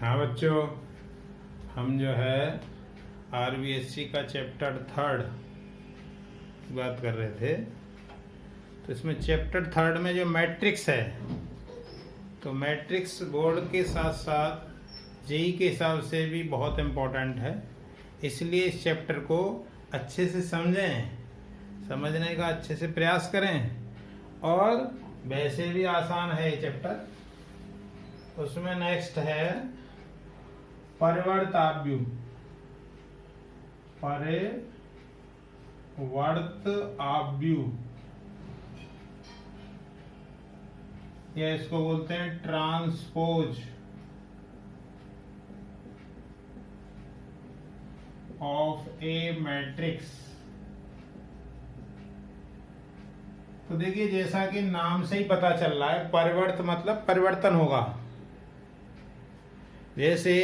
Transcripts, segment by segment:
हाँ बच्चों, हम जो है आरबीएससी का चैप्टर 3 की बात कर रहे थे। तो इसमें चैप्टर 3 में जो मैट्रिक्स है, तो मैट्रिक्स बोर्ड के साथ साथ जेई के हिसाब से भी बहुत इम्पोर्टेंट है। इसलिए इस चैप्टर को अच्छे से समझें, समझने का अच्छे से प्रयास करें। और वैसे भी आसान है ये चैप्टर। उसमें नेक्स्ट है परिवर्त आव्यूह। परिवर्त आव्यूह, या इसको बोलते हैं ट्रांसपोज ऑफ ए मैट्रिक्स। तो देखिए, जैसा कि नाम से ही पता चल रहा है, परिवर्त मतलब परिवर्तन होगा। जैसे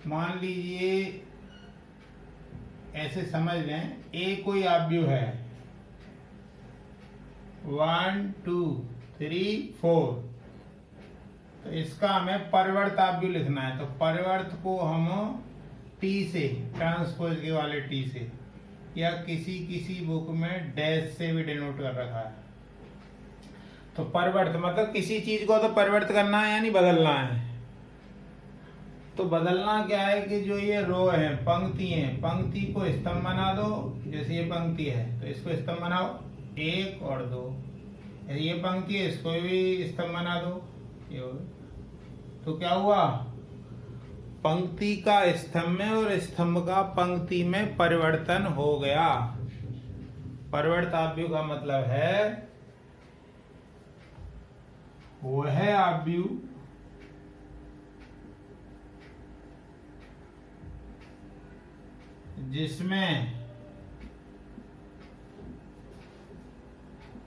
मान लीजिए, ऐसे समझ लें, ए कोई आव्यूह है 1 2 3 4। तो इसका हमें परिवर्त आव्यूह लिखना है। तो परिवर्त को हम टी से, ट्रांसपोज के वाले टी से, या किसी बुक में डैश से भी डिनोट कर रखा है। तो परिवर्त मतलब किसी चीज को तो परिवर्त करना है, यानी बदलना है। तो बदलना क्या है कि जो ये रो है, पंक्ति है, पंक्ति को स्तंभ बना दो। जैसे ये पंक्ति है तो इसको स्तंभ बनाओ 1 और 2। ये पंक्ति है, इसको भी स्तंभ बना दो। ये हो गया। तो क्या हुआ, पंक्ति का स्तंभ में और स्तंभ का पंक्ति में परिवर्तन हो गया। परिवर्त आव्यूह का मतलब है वह आव्यूह जिसमें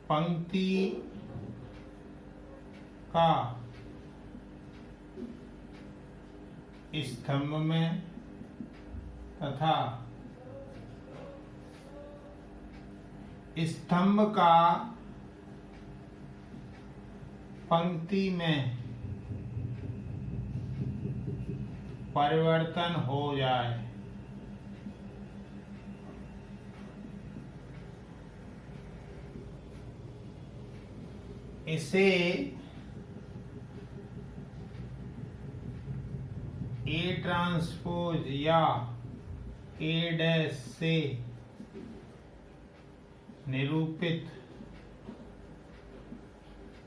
पंक्ति का स्तंभ में तथा स्तंभ का पंक्ति में परिवर्तन हो जाए। इसे ए ट्रांसपोज या ए डैश से निरूपित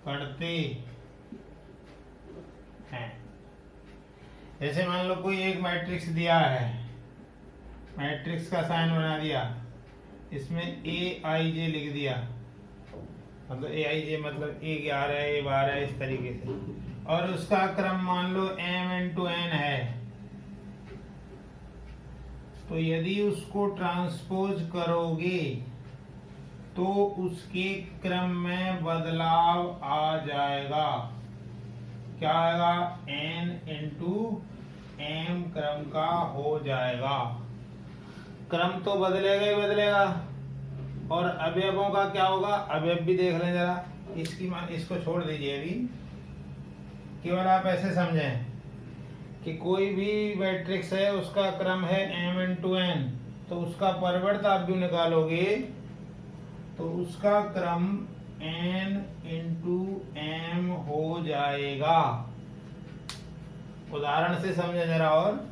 करते हैं। जैसे मान लो कोई एक मैट्रिक्स दिया है, मैट्रिक्स का साइन बना दिया, इसमें ए आई जे लिख दिया। मतलब ए आई जे मतलब ए 11 है, ए 12 है, इस तरीके से। और उसका क्रम मान लो m into n है। तो यदि उसको ट्रांसपोज करोगे तो उसके क्रम में बदलाव आ जाएगा। क्या आएगा, n into m क्रम का हो जाएगा। क्रम तो बदलेगा ही बदलेगा। और अवयवों का क्या होगा, अवयव भी देख लें जरा। इसको छोड़ दीजिए अभी, केवल आप ऐसे समझें कि कोई भी मैट्रिक्स है, उसका क्रम है m into n। तो उसका परिवर्त आव्यूह निकालोगे तो उसका क्रम n into m हो जाएगा। उदाहरण से समझें जरा। और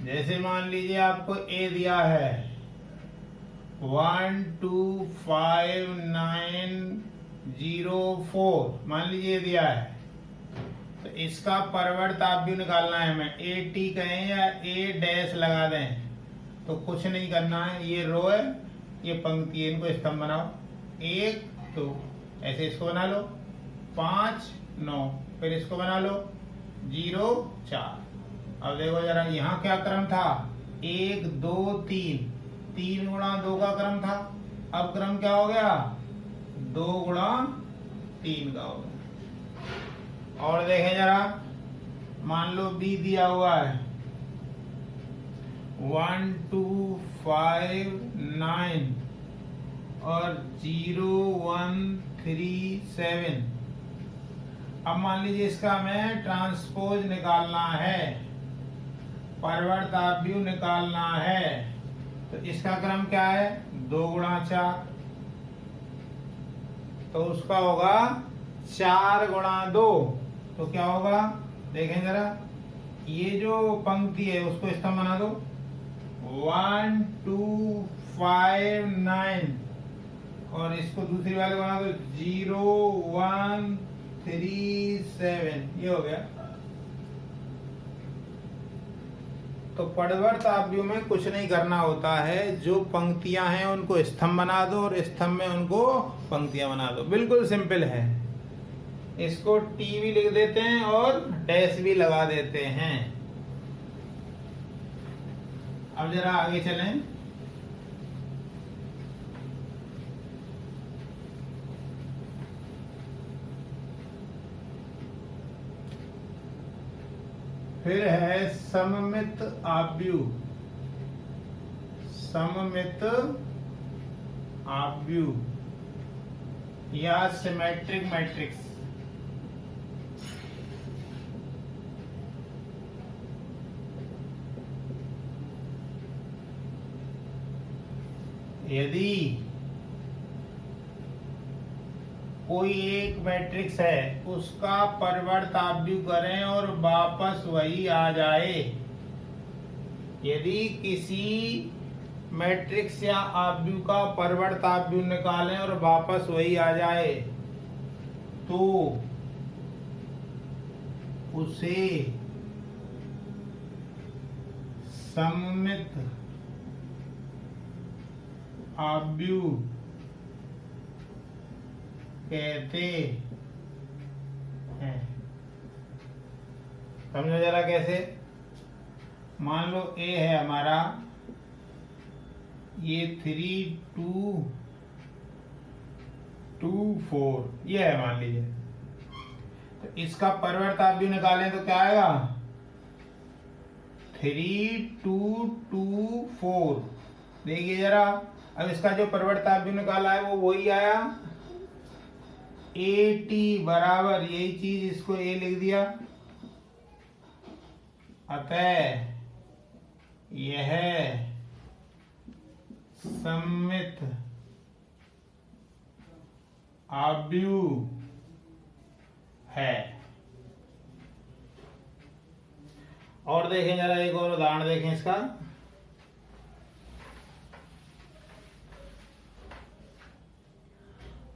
जैसे मान लीजिए आपको ए दिया है 1 2 5 9 0 4, मान लीजिए दिया है। तो इसका परिवर्त आव्यूह निकालना है। हमें ए टी कहें या ए डैश लगा दें, तो कुछ नहीं करना है। ये रो है, ये पंक्ति है, इनको स्तंभ बनाओ 1 2, ऐसे इसको बना लो 5 9, फिर इसको बना लो 0 4। अब देखो जरा, यहाँ क्या क्रम था, 1 2 3, 3 गुणा 2 का क्रम था। अब क्रम क्या हो गया, 2 गुणा 3 का हो गया। और देखें जरा, मान लो बी दिया हुआ है 1 2 5 9 और 0 1 3 7। अब मान लीजिए इसका हमें ट्रांसपोज निकालना है, परिवर्ताव्यूह निकालना है, तो इसका क्रम क्या है? 2 गुणा 4, तो उसका होगा 4 गुणा 2। तो क्या होगा देखें जरा, ये जो पंक्ति है उसको स्तंभ बना दो। 1 2 5 9 और इसको दूसरी वाले बना दो 0 1 3 7। ये हो गया। तो परिवर्ताव्यूह में कुछ नहीं करना होता है, जो पंक्तियां हैं उनको स्तंभ बना दो और स्तंभ में उनको पंक्तियां बना दो। बिल्कुल सिंपल है। इसको टी भी लिख देते हैं और डैश भी लगा देते हैं। अब जरा आगे चलें। फिर है सममित आव्यूह। सममित आव्यूह या सिमेट्रिक मैट्रिक्स। यदि कोई एक मैट्रिक्स है, उसका परिवर्ताव्यूह करें और वापस वही आ जाए। यदि किसी मैट्रिक्स या आव्यूह का परिवर्ताव्यूह निकालें और वापस वही आ जाए, तो उसे सममित आव्यूह कहते हैं। समझो जरा कैसे। मान लो ए है हमारा, ये 3 2 2 4 ये है मान लीजिए। तो इसका परिवर्ताव्यूह निकालें तो क्या आएगा? 3 2 2 4। देखिए जरा, अब इसका जो परिवर्ताव्यूह निकाला है वो वही आया। ए टी बराबर यही चीज, इसको ए लिख दिया। अतः यह सममित आव्यूह है। और देखें जरा, एक और उदाहरण देखें इसका।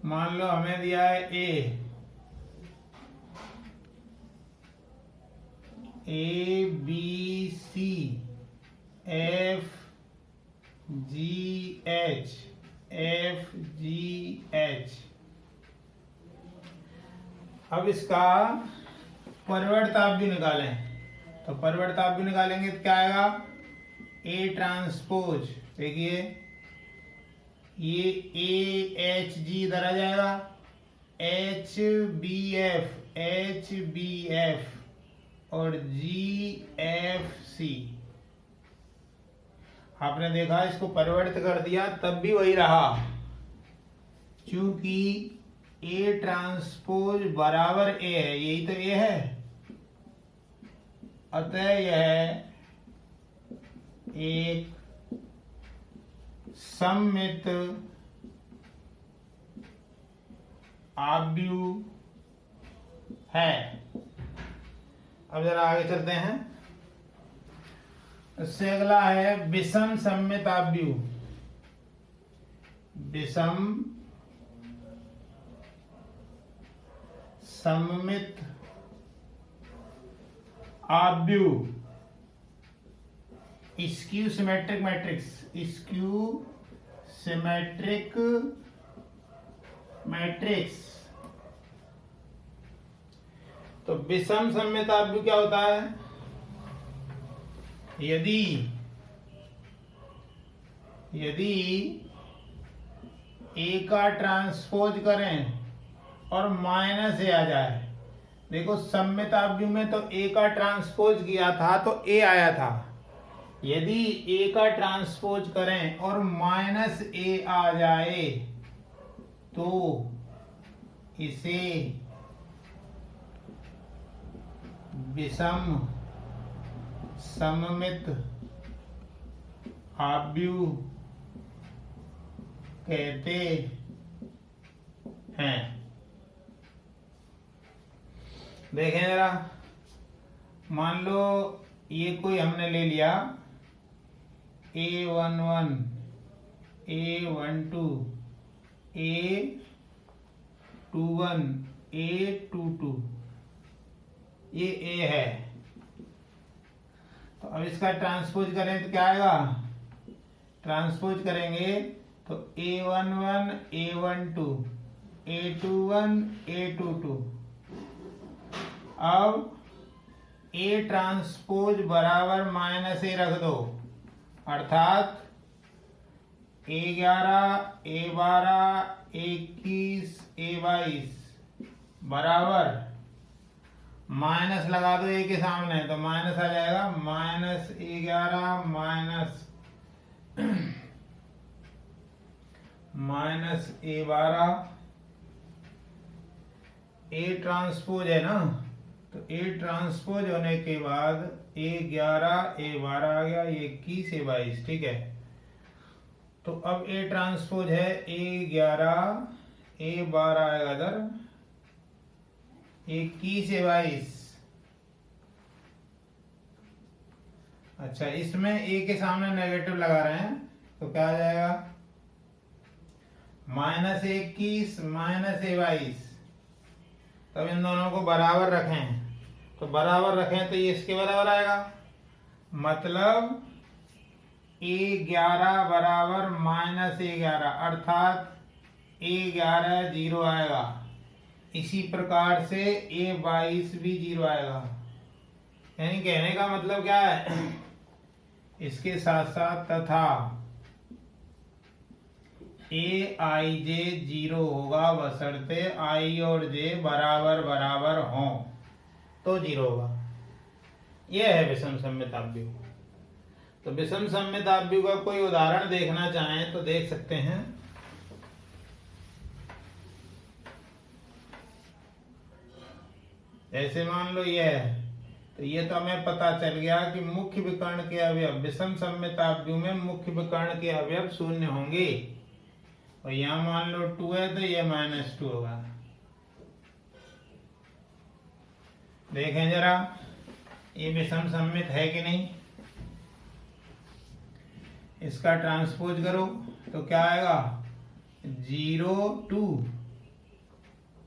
मान लो हमें दिया है A B C F G H अब इसका परिवर्ताव्यूह निकालें। तो परिवर्ताव्यूह निकालेंगे तो क्या आएगा? A transpose. देखिए ये ए एच जी इधर आ जाएगा, एच बी एफ और जी एफ सी। आपने देखा, इसको परिवर्तित कर दिया तब भी वही रहा, क्योंकि ए ट्रांसपोज बराबर ए है। यही तो ए है। अतः यह एक सममित आव्यूह है। अब जरा आगे चलते हैं। इससे अगला है विषम सममित आव्यूह। विषम सममित आव्यूह skew symmetric matrix. Skew symmetric matrix. तो विषम सममित आव्यूह क्या होता है? यदि ए का ट्रांसपोज करें और माइनस ए आ जाए। देखो, सममित आव्यूह में तो ए का ट्रांसपोज किया था तो ए आया था, यदि ए का ट्रांसपोज करें और माइनस ए आ जाए तो इसे विषम सममित आव्यूह कहते हैं। देखें जरा, मान लो ये कोई हमने ले लिया A11, A12, A21, A22, ये A है। तो अब इसका ट्रांसपोज करें तो क्या आएगा? ट्रांसपोज करेंगे तो A11, A12, A21, A22। अब A ट्रांसपोज बराबर माइनस ए रख दो, अर्थात A11, A12, A21, A22 बराबर माइनस लगा दो ए के सामने तो माइनस आ जाएगा, minus A11 minus A12। A transpose है ना, तो ए ट्रांसपोज होने के बाद A11 A12 आ गया, ये 21 A22, ठीक है। तो अब ए ट्रांसपोज है A11 A12 आएगा इधर, 21 A22। अच्छा, इसमें ए के सामने नेगेटिव लगा रहे हैं तो क्या आ जाएगा? Minus 21 minus A22। तब इन दोनों को बराबर रखें, तो बराबर रखें तो ये इसके बराबर आएगा, मतलब A11 बराबर माइनस A11, अर्थात A11 जीरो आएगा। इसी प्रकार से A22 भी जीरो आएगा। यानी कहने का मतलब क्या है? इसके साथ साथ तथा AIJ जीरो होगा बशर्ते I और J बराबर बराबर हों तो जीरो होगा। यह है विषम सममित आव्यूह। तो विषम सममित आव्यूह का कोई उदाहरण देखना चाहें तो देख सकते हैं। ऐसे मान लो ये है, तो ये तो हमें पता चल गया कि मुख्य विकर्ण के अवयव विषम सममित आव्यूह में मुख्य विकर्ण के अवयव शून्य होंगे। और यहाँ मान लो 2 है तो ये -2 होगा। देखें जरा, ये विषम सममित है कि नहीं? इसका ट्रांसपोज करो तो क्या आएगा? 0 2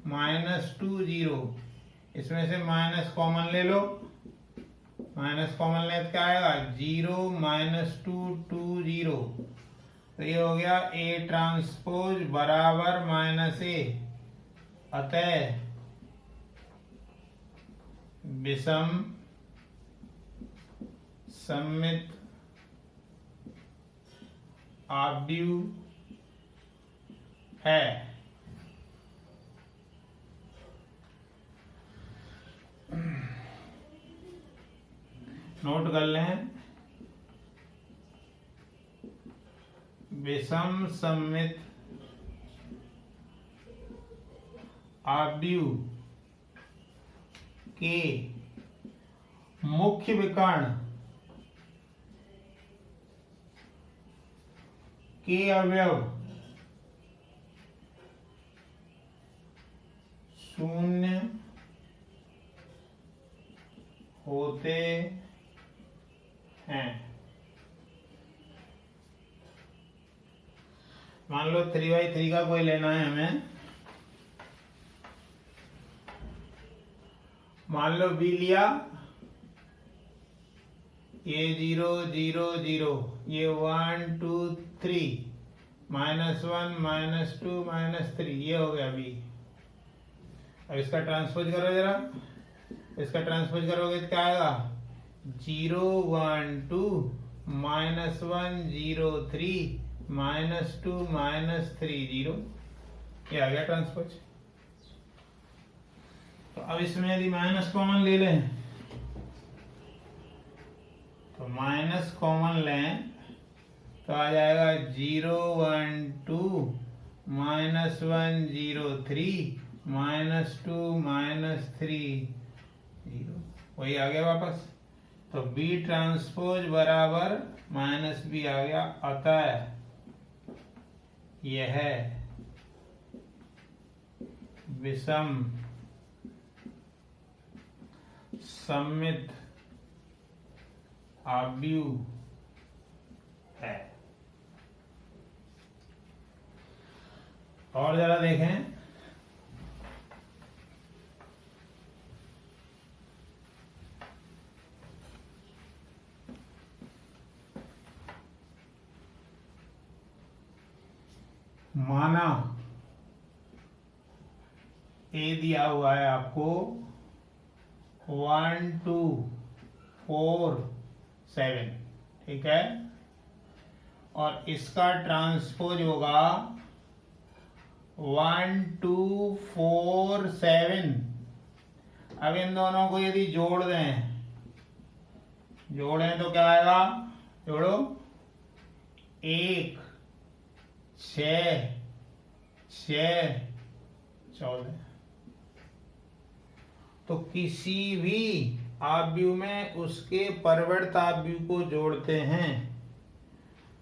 -2 0। इसमें से माइनस कॉमन ले लो, माइनस कॉमन ले तो क्या आएगा? 0 -2 2 0। तो ये हो गया A ट्रांसपोज बराबर -A। अतः विषम सममित आव्यूह है। नोट कर लें, विषम सममित आव्यूह के मुख्य विकर्ण के अवयव शून्य होते हैं। मान लो 3/3 का कोई लेना है हमें। मान लो बी लिया, ये 0 0 0, ये 1 2 3, -1 -2 -3, ये हो गया बी। अब इसका ट्रांसपोज करो जरा, इसका ट्रांसपोज करोगे तो क्या आएगा? 0 1 2 -1 0 3 -2 -3 0। ये आ गया ट्रांसपोज। तो अब इसमें यदि माइनस कॉमन ले लें तो माइनस कॉमन लें तो आ जाएगा 0 1 2 -1 0 3 -2 -3 0, वही आ गया वापस। तो बी ट्रांसपोज बराबर माइनस बी आ गया। अतः यह विषम सममित आव्यूह है। और जरा देखें, माना ए दिया हुआ है आपको 1 2 4 7, ठीक है, और इसका ट्रांसपोज होगा 1 2 4 7। अब इन दोनों को यदि जोड़ें तो क्या आएगा? जोड़ो, 1 6 6 14। तो किसी भी आव्यूह में उसके परिवर्त आव्यूह को जोड़ते हैं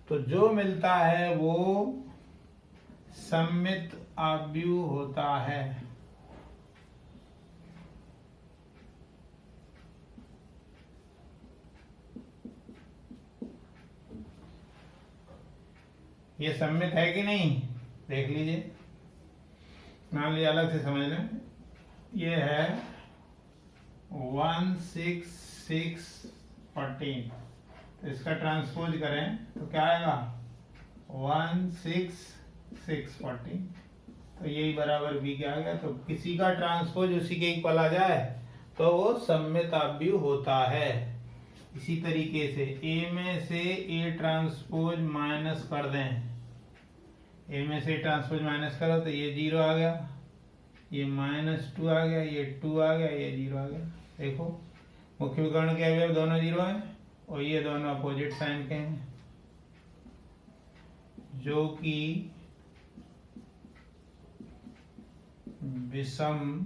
तो जो मिलता है वो सममित आव्यूह होता है। ये सममित है कि नहीं, देख लीजिए। मान लीजिए, अलग से समझ लें, ये है 1 6 6 14, तो इसका ट्रांसपोज करें तो क्या आएगा? 1 6 6 14, तो यही बराबर बी क्या आ गया। तो किसी का ट्रांसपोज उसी के इक्वल आ जाए तो वो सममित आव्यूह होता है। इसी तरीके से ए में से ए ट्रांसपोज माइनस कर दें, ए में से ट्रांसपोज माइनस करो तो ये 0 आ गया, ये -2 आ गया, ये 2 आ गया, ये 0 आ गया। देखो, मुख्य विकर्ण के अवयव दोनों 0 हैं और ये दोनों अपोजिट साइन के हैं, जो कि विषम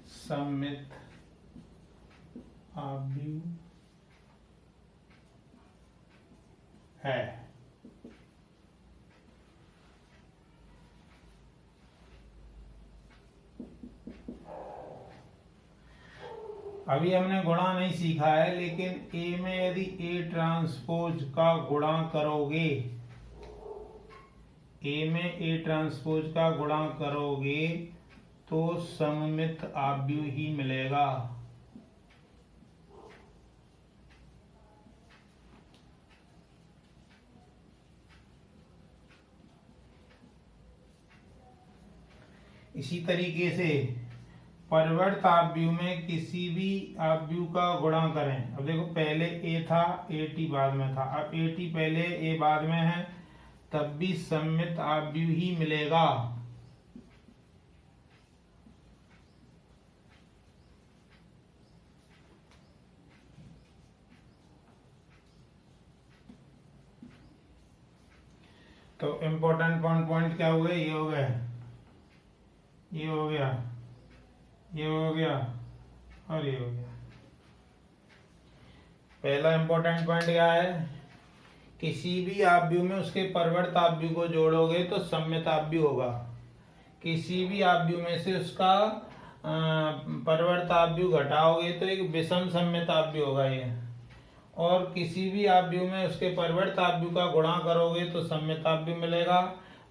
सममित आव्यूह है। अभी हमने गुणा नहीं सीखा है, लेकिन ए में यदि ए ट्रांसपोज का गुणा करोगे, ए में ए ट्रांसपोज का गुणा करोगे तो सममित आव्यूह ही मिलेगा। इसी तरीके से परिवर्त आव्यूह में किसी भी आव्यूह का गुणा करें। अब देखो, पहले ए था, ए टी बाद में था, अब ए टी पहले ए बाद में है, तब भी सममित आव्यूह ही मिलेगा। तो इम्पोर्टेंट पॉइंट क्या हुए? ये हो गए, ये हो गया, ये हो गया और ये हो गया। पहला इंपॉर्टेंट पॉइंट क्या है? किसी भी आव्यूह में उसके परिवर्त आव्यूह को जोड़ोगे तो सममित आव्यूह होगा। किसी भी आव्यूह में से उसका परिवर्त आव्यूह घटाओगे तो एक विषम सममित आव्यूह होगा ये। और किसी भी आव्यूह में उसके परिवर्त आव्यूह का गुणा करोगे तो सममित आव्यूह मिलेगा।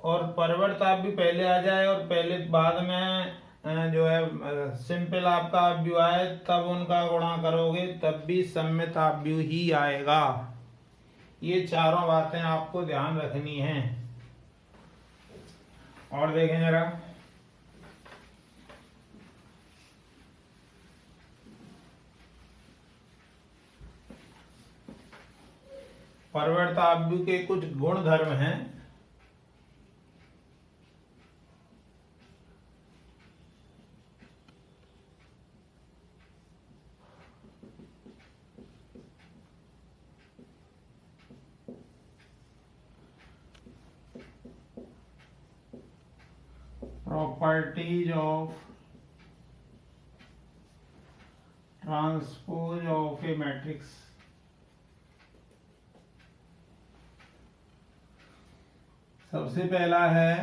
और परिवर्त आव्यूह पहले आ जाए और पहले बाद में जो है सिंपल आपका आव्यूह आए, तब उनका गुणा करोगे तब भी सममित आव्यूह ही आएगा। ये चारों बातें आपको ध्यान रखनी हैं। और देखें जरा, परिवर्त आव्यूह के कुछ गुण धर्म हैं। Properties of transpose of A matrix. सबसे पहला है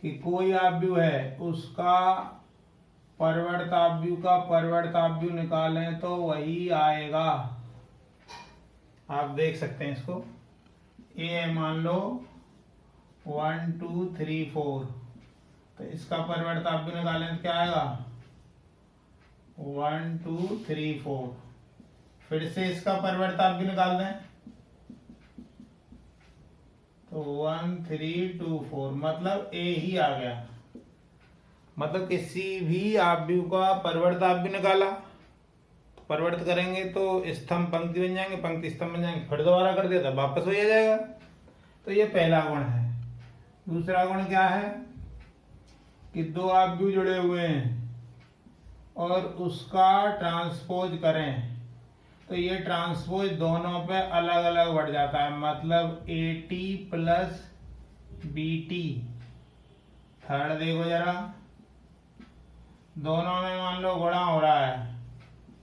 कि कोई आव्यूह है उसका परिवर्ताव्यूह का परिवर्ताव्यूह निकालें तो वही आएगा। आप देख सकते हैं इसको, ए मान लो 1 2 3 4, तो इसका परिवर्ताव्यूह निकालें तो क्या आएगा 1 2 3 4। फिर से इसका परिवर्ताव्यूह निकाल दें तो 1 3 2 4, मतलब ए ही आ गया। मतलब किसी भी आव्यूह का परिवर्ताव्यूह निकाला, तो परिवर्त करेंगे तो स्तंभ पंक्ति बन जाएंगे, पंक्ति स्तंभ बन जाएंगे, फिर दोबारा कर दिया तो वापस हो जाएगा। तो ये पहला गुण है। दूसरा गुण क्या है कि दो आव्यूह जुड़े हुए हैं और उसका ट्रांसपोज करें तो ये ट्रांसपोज दोनों पे अलग अलग बढ़ जाता है, मतलब AT प्लस BT। थर्ड देखो जरा, दोनों में मान लो गुणा हो रहा है,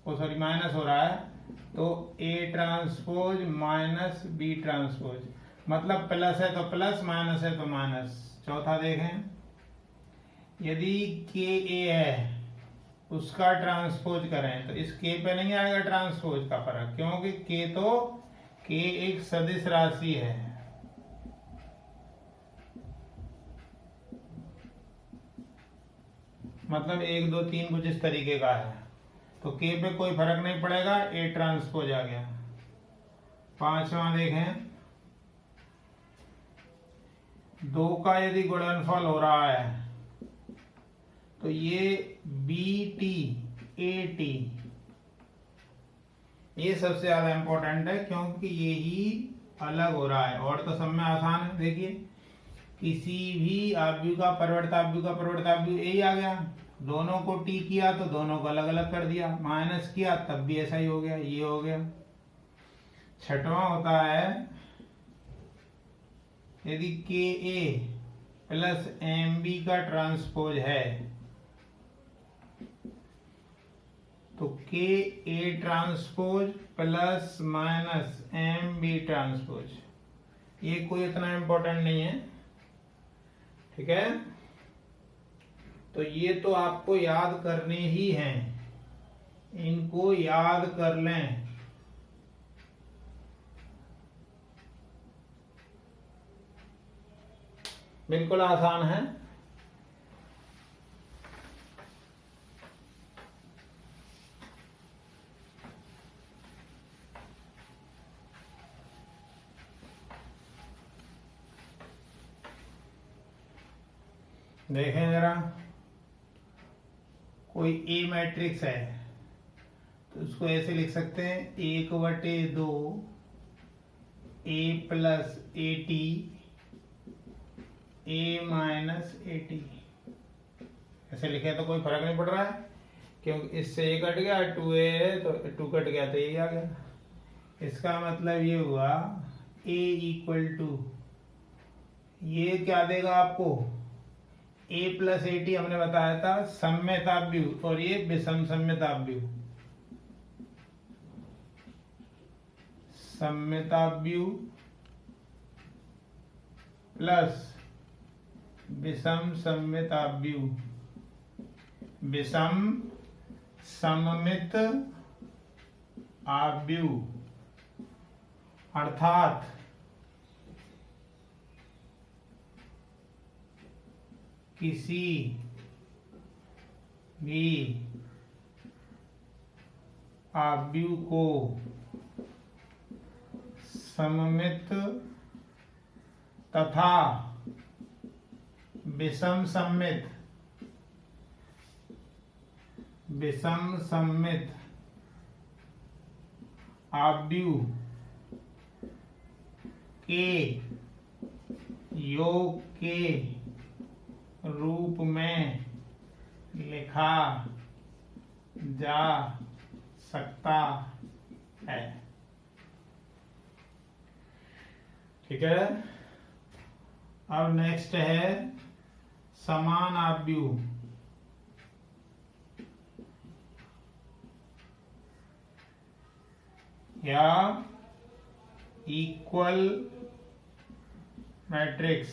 सॉरी माइनस हो रहा है, तो A transpose minus B transpose, मतलब प्लस है तो प्लस, माइनस है तो माइनस। चौथा देखें, यदि KA है उसका ट्रांसपोज करें तो इस K पे नहीं आएगा ट्रांसपोज का फर्क, क्योंकि K एक सदिश राशि है। मतलब 1 2 3 कुछ इस तरीके का है, तो K पे कोई फर्क नहीं पड़ेगा, A ट्रांसपोज आ गया। पांचवा देखें, 2 का यदि गुणनफल हो रहा है तो ये BT AT, ये सबसे ज्यादा इंपॉर्टेंट है क्योंकि ये ही अलग हो रहा है, और तो सब में आसान है। देखिए किसी भी आव्यूह का परिवर्ताव्यूह यही आ गया, दोनों को T किया तो दोनों को अलग अलग कर दिया, माइनस किया तब भी ऐसा ही हो गया, ये हो गया। छठवां होता है, यदि KA प्लस MB का ट्रांसपोज है तो KA transpose plus minus MB transpose, ये कोई इतना इंपॉर्टेंट नहीं है, ठीक है। तो ये तो आपको याद करने ही हैं, इनको याद कर लें। बिल्कुल आसान है। देखें जरा, कोई ए मैट्रिक्स है तो उसको ऐसे लिख सकते हैं 1/2 A plus AT A minus AT, ऐसे लिखे तो कोई फर्क नहीं पड़ रहा है क्योंकि इससे A कट गया, 2A है तो 2 कट गया तो यही आ गया। इसका मतलब ये हुआ A इक्वल टू, ये क्या देगा आपको, A प्लस AT हमने बताया था सममिताव्यूह, और ये विषम सममिताव्यूह। सममिताव्यूह प्लस विषम सममिताव्यूह, विषम सममित आव्यूह, अर्थात किसी भी आव्यूह को सममित तथा विषम सममित आव्यूह के योग के रूप में लिखा जा सकता है, ठीक है। अब नेक्स्ट है समान आव्यूह या इक्वल मैट्रिक्स।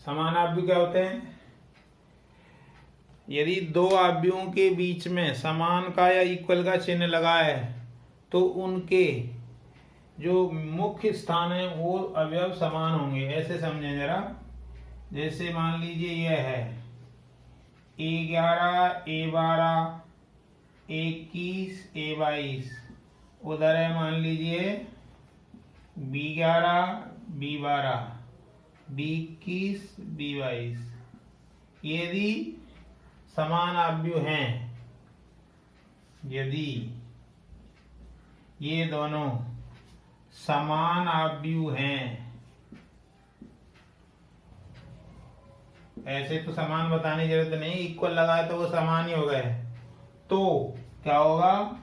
समान आव्यूह क्या होते हैं? यदि दो आव्यूहों के बीच में समान का या इक्वल का चिन्ह लगा है तो उनके जो मुख्य स्थान है वो अवयव समान होंगे। ऐसे समझें जरा, जैसे मान लीजिए यह है A11 A12 A21 A22, उधर है मान लीजिए B11 B12 B21 B22। यदि समान आव्यूह हैं, यदि ये दोनों समान आव्यूह हैं, ऐसे तो समान बताने की जरूरत नहीं, इक्वल लगाए तो वो समान ही हो गए, तो क्या होगा?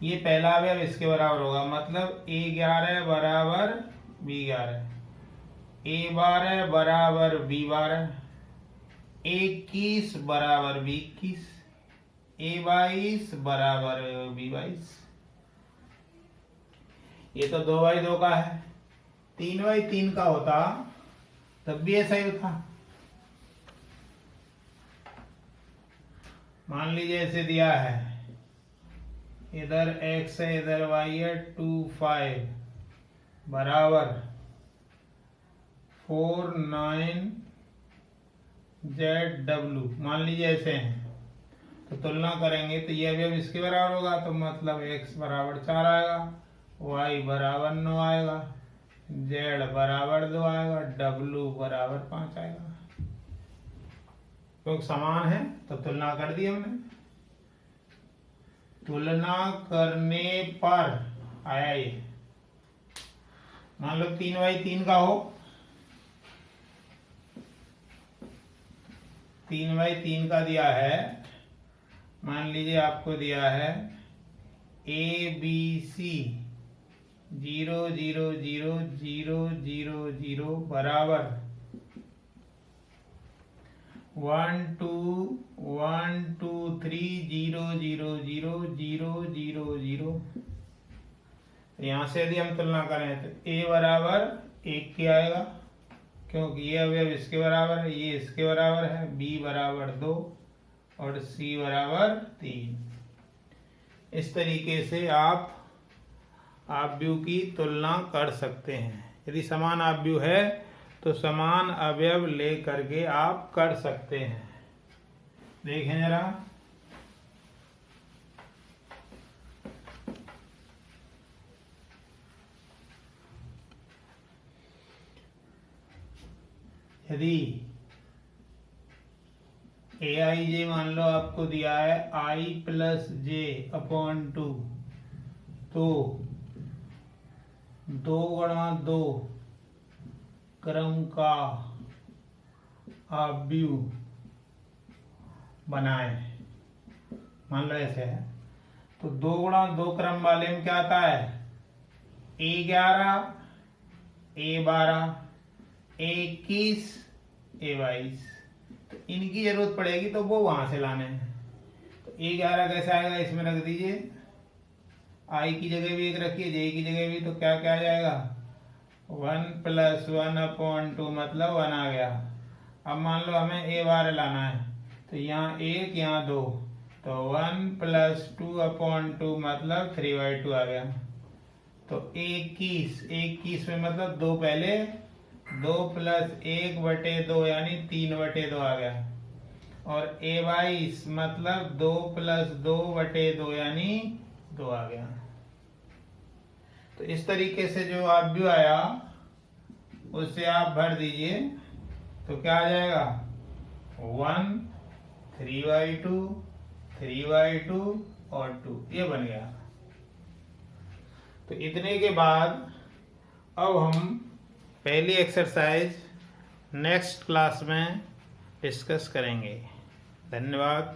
ये पहला अवयव इसके बराबर होगा, मतलब A11 बराबर B11, A12 बराबर B12, A21 बराबर B21, A22 बराबर B22। ये तो 2x2 का है, 3x3 का होता तब भी ऐसा ही होता। मान लीजिए ऐसे दिया है, इधर x है इधर y है, 2 5 बराबर 4 9 ZW, मान लीजिए ऐसे हैं, तो तुलना करेंगे तो ये अवयव इसके बराबर होगा, तो मतलब x बराबर 4 आएगा, y बराबर 9 आएगा, z बराबर 2 आएगा, w बराबर 5 आएगा। क्योंकि समान है तो तुलना कर दी हमने। तुलना करने पर आया ये, मान लो 3x3 का हो, 3x3 का दिया है, मान लीजिए आपको दिया है ABC 0 0 0 0 0 0 बराबर 1 2 1 2 3 0 0 0 0 0 0। यहाँ से यदि हम तुलना करें तो A बराबर 1 के आएगा, क्योंकि ये अवयव इसके बराबर है, ये इसके बराबर है, B बराबर 2 और C बराबर 3। इस तरीके से आप आव्यूह की तुलना कर सकते हैं। यदि समान आव्यूह है तो समान अवयव ले करके आप कर सकते हैं। देखें जरा, यदि AIJ मान लो आपको दिया है I + J/2, तो 2x2 क्रम का आव्यूह बनाए। मान लो ऐसे है, तो 2x2 क्रम वाले में क्या आता है? A11 A12 A21 A22। तो इनकी जरूरत पड़ेगी तो वो वहां से लाने हैं। तो A11 कैसे आएगा, इसमें रख दीजिए, I की जगह भी 1 रखिए, J की जगह भी, तो क्या क्या आ जाएगा? 1 + 1/2 मतलब 1 आ गया। अब मान लो हमें A12 लाना है, तो यहाँ 1 यहाँ 2, तो 1 + 2/2 मतलब 3/2 आ गया। तो 21 में मतलब 2 पहले, 2 + 1/2 यानी 3/2 आ गया, और A22 मतलब 2 + 2/2 यानी 2 आ गया। तो इस तरीके से जो आव्यूह आया उससे आप भर दीजिए, तो क्या आ जाएगा? 1 3/2 3/2 और 2, ये बन गया। तो इतने के बाद अब हम पहली एक्सरसाइज नेक्स्ट क्लास में डिस्कस करेंगे। धन्यवाद।